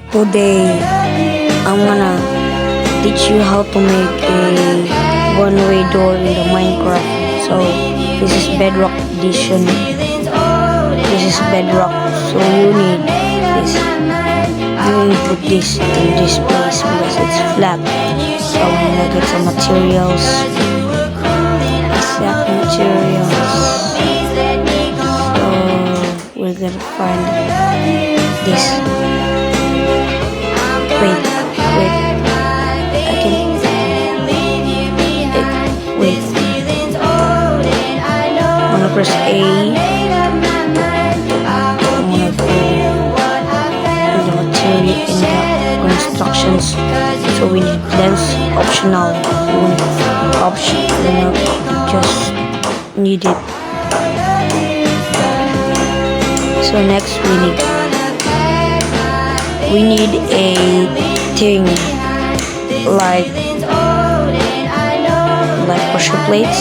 Today, I'm gonna teach you how to make a one-way door in the Minecraft. So, this is Bedrock Edition. This is Bedrock, so you need this. You need to put this in this place because it's flat. So, I'm gonna get some materials. Exact materials. So, we're gonna find this. Wait. I can. Wait. I'm gonna press A. I'm gonna go in the material in the constructions. So we need lens optional. Option. Just need it. So next we need a thing like pressure plates.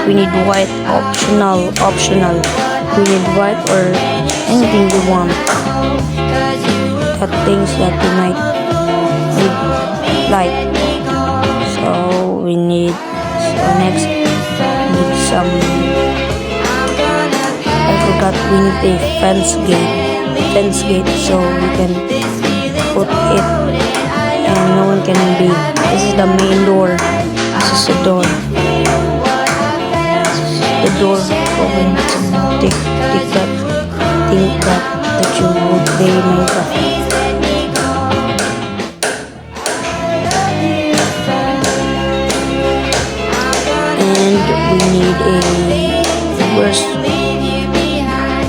We need white optional. We need white or anything you want. The things that you might need like. So we need. So next we need some. I forgot. We need a fence gate so we can put it and no one can be. This is the main door. This is the door. This is the door open to take that thing that you would play Minecraft.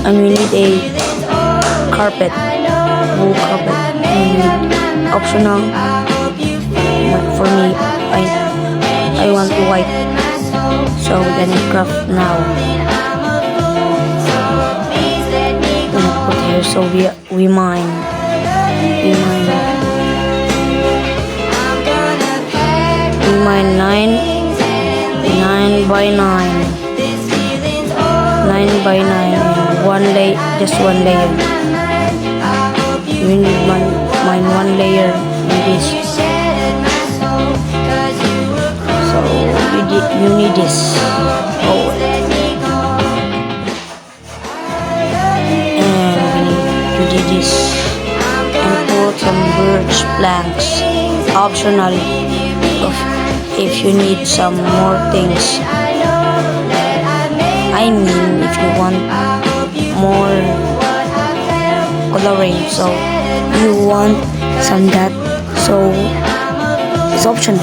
And we need a carpet, wool carpet. We need optional. But for me, I want white, so we're gonna craft now. We're gonna put here so we mine. We mine 9 by 9. 9 by 9 and just one layer. We need mine one layer in this. So you need this. Oh, and we need to do this and put some birch planks. Optional if you need some more things. I mean, if you want more coloring, so you want some that, so it's optional.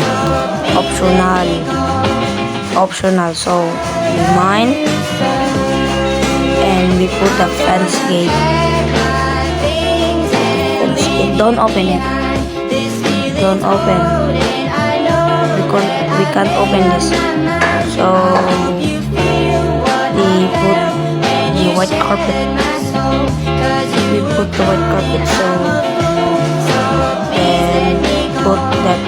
So we mine and we put the fence gate. Don't open it. Don't open. We can't open this. So we put the white carpet. We put the white carpet. So and put that.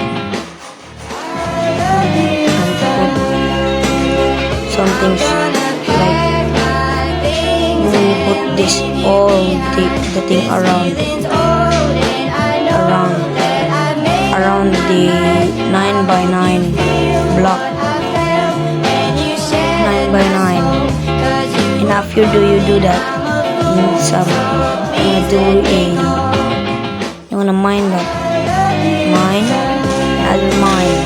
Some things like we put this all the thing around the 9 by 9 block. 9 by 9. And after you do that, you wanna mine that. Mine, another mine.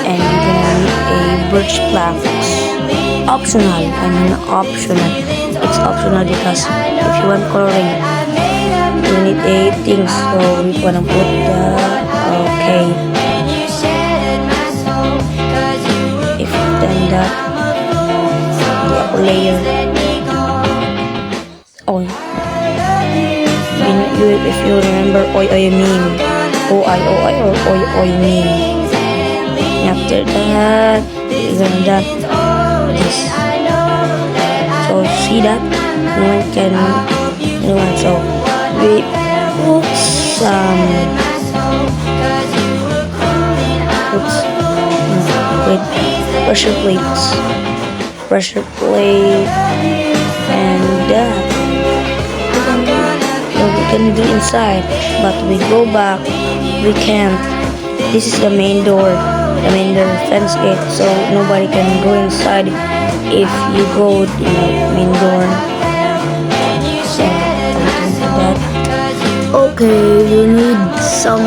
And you're gonna need a birch planks. Optional. It's optional because if you want coloring, you need 8 things. So we're gonna put okay. If then that the upper layer. Oh, if you remember oy meme. Oy meme. After that, we're gonna do this. So see that? No one. So we put some pressure plate and that. can do inside, but we go back, we can't. This is the main door, fence gate, so nobody can go inside if you go in the main door. So something like that. Okay, you need some.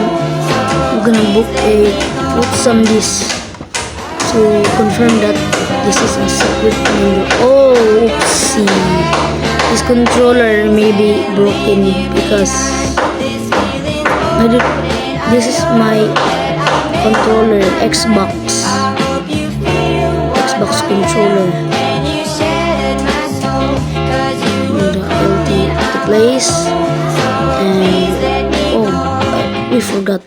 I'm gonna put some this to confirm that this is a secret window. Oh, oopsie. This controller may be broken because this is my controller, Xbox controller. The place, and oh, we forgot.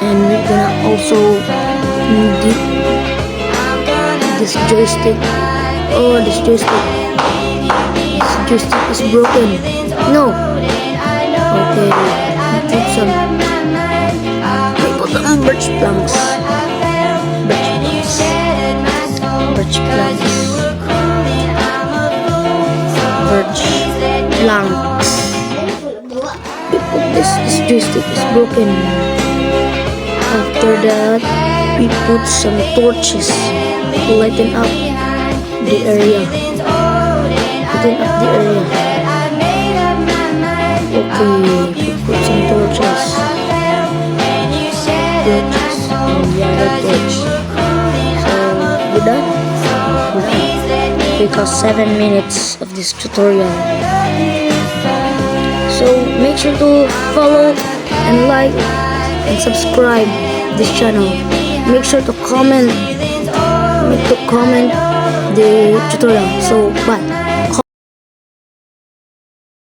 And we're gonna also need this joystick. Oh, this joystick is broken. No. Okay, we put some birch planks. We put this joystick is broken. After that, we put some torches to lighten up the area. Okay, we put some torches. And the other torch. So, we're done. Because 7 minutes of this tutorial. So, make sure to follow and like and subscribe this channel. Make sure to comment the tutorial. So bye.